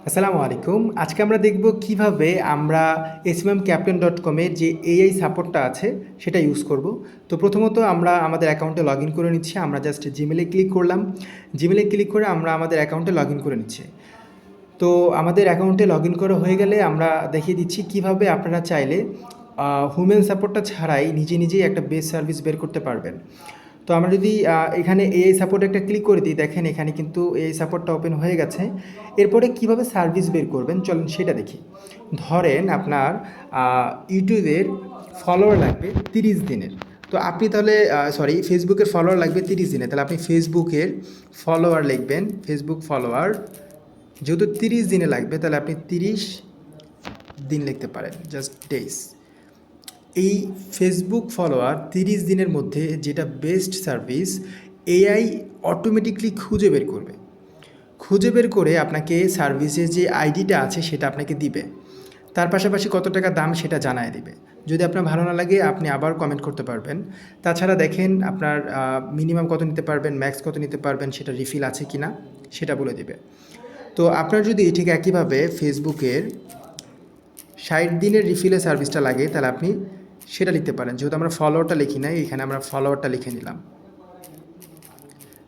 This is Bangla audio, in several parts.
আসসালামু আলাইকুম। আজকে আমরা দেখব কিভাবে আমরা smamcaptain.com এর যে এআই সাপোর্টটা আছে সেটা ইউজ করব। তো প্রথমত আমরা আমাদের অ্যাকাউন্টে লগইন করে নিচ্ছি। আমরা জাস্ট জিমেইলে ক্লিক করলাম। জিমেইলে ক্লিক করে আমরা আমাদের অ্যাকাউন্টে লগইন করে নিচ্ছি। তো আমাদের অ্যাকাউন্টে লগইন করা হয়ে গেলে আমরা দেখিয়ে দিচ্ছি কিভাবে আপনারা চাইলে হিউম্যান সাপোর্টটা ছাড়াই নিজেই একটা বেস্ট সার্ভিস বের করতে পারবেন। তো আমরা যদি এখানে এআই সাপোর্ট একটা ক্লিক করে দিই, দেখেন এখানে কিন্তু এআই সাপোর্টটা ওপেন হয়ে গেছে। এরপরে কিভাবে সার্ভিস বের করবেন চলুন সেটা দেখি। ধরেন আপনার ইউটিউবের ফলোয়ার লাগবে 30 দিনের। তো আপনি তাহলে ফেসবুকের ফলোয়ার লাগবে 30 দিনে। তাহলে আপনি ফেসবুকের ফলোয়ার লিখবেন, ফেসবুক ফলোয়ার যেহেতু 30 দিনে লাগবে তাহলে আপনি 30 দিন লিখতে পারেন, জাস্ট ডেইস। এই ফেসবুক ফলোয়ার 30 দিনের মধ্যে যেটা বেস্ট সার্ভিস এআই অটোমেটিকলি খুঁজে বের করবে। খুঁজে বের করে আপনাকে সার্ভিসের যে আইডিটা আছে সেটা আপনাকে দিবে। তার পাশাপাশি কত টাকা দাম সেটা জানায় দিবে। যদি আপনার ভালো না লাগে আপনি আবার কমেন্ট করতে পারবেন। তাছাড়া দেখেন আপনার মিনিমাম কত নিতে পারবেন, ম্যাক্স কত নিতে পারবেন, সেটা রিফিল আছে কি না সেটা বলে দিবে। তো আপনার যদি ঠিক একইভাবে ফেসবুকের 60 দিনের রিফিলের সার্ভিসটা লাগে তাহলে আপনি সেটা লিখতে পারেন। যেহেতু আমরা ফলোয়ারটা লিখি নাই, এখানে আমরা ফলোয়ারটা লিখে নিলাম।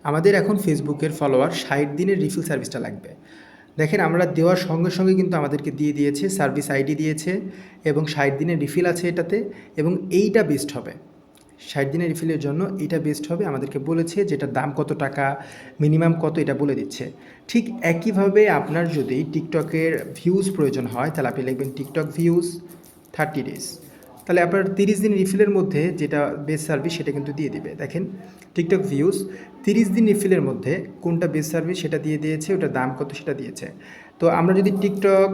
আমাদের এখন ফেসবুকের ফলোয়ার 60 দিনের রিফিল সার্ভিসটা লাগবে। দেখেন আমরা দেওয়ার সঙ্গে সঙ্গে কিন্তু আমাদেরকে দিয়ে দিয়েছে, সার্ভিস আইডি দিয়েছে এবং 60 দিনের রিফিল আছে এটাতে, এবং এইটা বেস্ট হবে 60 দিনের রিফিলের জন্য। এইটা বেস্ট হবে, আমাদেরকে বলেছে যেটার দাম কত টাকা, মিনিমাম কত, এটা বলে দিচ্ছে। ঠিক একইভাবে আপনার যদি টিকটকের ভিউজ প্রয়োজন হয় তাহলে আপনি লিখবেন টিকটক ভিউজ 30 ডেজ। তাহলে আপনার 30 দিন রিফিলের মধ্যে যেটা বেস্ট সার্ভিস সেটা কিন্তু দিয়ে দিবে। দেখেন টিকটক ভিউজ 30 দিন রিফিলের মধ্যে কোনটা বেস্ট সার্ভিস সেটা দিয়ে দিয়েছে, ওটার দাম কত সেটা দিয়েছে। তো আমরা যদি টিকটক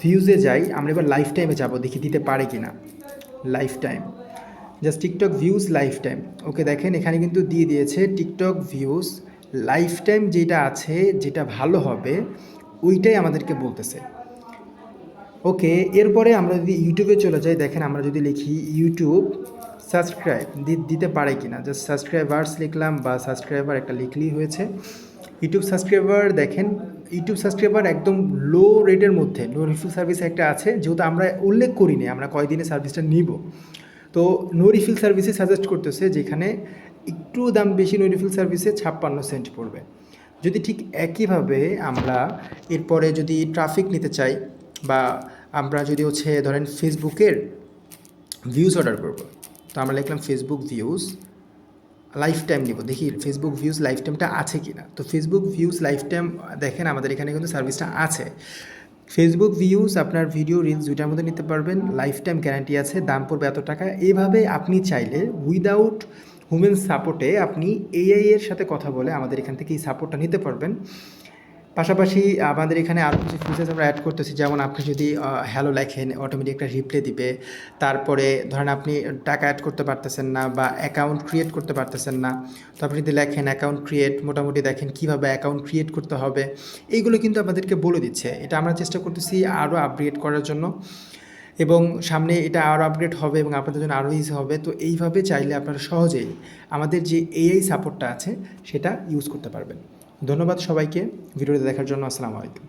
ভিউজে যাই, আমরা এবার লাইফ টাইমে যাবো, দেখি দিতে পারে কি না। Life time, just TikTok views life time. Okay, দেখেন এখানে কিন্তু দিয়ে দিয়েছে টিকটক ভিউজ লাইফ টাইম যেটা আছে, যেটা ভালো হবে ওইটাই আমাদেরকে বলতেছে। ওকে, এরপরে আমরা যদি ইউটিউবে চলে যাই, দেখেন আমরা যদি লিখি ইউটিউব সাবস্ক্রাইব দিতে পারে কি না, জাস্ট সাবস্ক্রাইবার্স লিখলাম বা সাবস্ক্রাইবার একটা লিখলেই হয়েছে। ইউটিউব সাবস্ক্রাইবার, দেখেন ইউটিউব সাবস্ক্রাইবার একদম লো রেটের মধ্যে, লো রিফিল সার্ভিস একটা আছে, যেহেতু আমরা উল্লেখ করিনি আমরা কয়দিনে সার্ভিসটা নিব। তো নো রিফিল সার্ভিসে সাজেস্ট করতেছে, যেখানে একটু দাম বেশি নো রিফিল সার্ভিসে 56 সেন্ট পড়বে। যদি ঠিক একইভাবে আমরা এরপরে যদি ট্রাফিক নিতে চাই, বা আমরা যদি ধরেন ফেসবুকের ভিউজ অর্ডার করব, তো আমরা লিখলাম ফেসবুক ভিউজ লাইফ টাইম নিব, দেখি ফেসবুক ভিউজ লাইফ টাইমটা আছে কি না। তো ফেসবুক ভিউজ লাইফ টাইম, দেখেন আমাদের এখানে কিন্তু সার্ভিসটা আছে। ফেসবুক ভিউজ আপনার ভিডিও রিলস দুইটার মধ্যে নিতে পারবেন, লাইফ টাইম গ্যারান্টি আছে, দাম পড়বে এত টাকা। এইভাবে আপনি চাইলে উইদাউট হিউম্যান সাপোর্টে আপনি এআই এর সাথে কথা বলে আমাদের এখান থেকে এই সাপোর্টটা নিতে পারবেন। পাশাপাশি আমাদের এখানে আরও কিছু ফিচার্স আমরা অ্যাড করতেছি, যেমন আপনি যদি হ্যালো লেখেন অটোমেটিক একটা রিপ্লাই দিবে। তারপরে ধরেন আপনি টাকা অ্যাড করতে পারতেছেন না বা অ্যাকাউন্ট ক্রিয়েট করতে পারতেছেন না, তো আপনি যদি লেখেন অ্যাকাউন্ট ক্রিয়েট, মোটামুটি দেখেন কীভাবে অ্যাকাউন্ট ক্রিয়েট করতে হবে, এইগুলো কিন্তু আমাদেরকে বলে দিচ্ছে। এটা আমরা চেষ্টা করতেছি আরও আপগ্রেড করার জন্য, এবং সামনে এটা আরও আপগ্রেড হবে এবং আপনাদের জন্য আরও ইজি হবে। তো এইভাবে চাইলে আপনারা সহজেই আমাদের যে এআই সাপোর্টটা আছে সেটা ইউজ করতে পারবেন। ধন্যবাদ সবাইকে ভিডিওটা দেখার জন্য। আসসালামু আলাইকুম।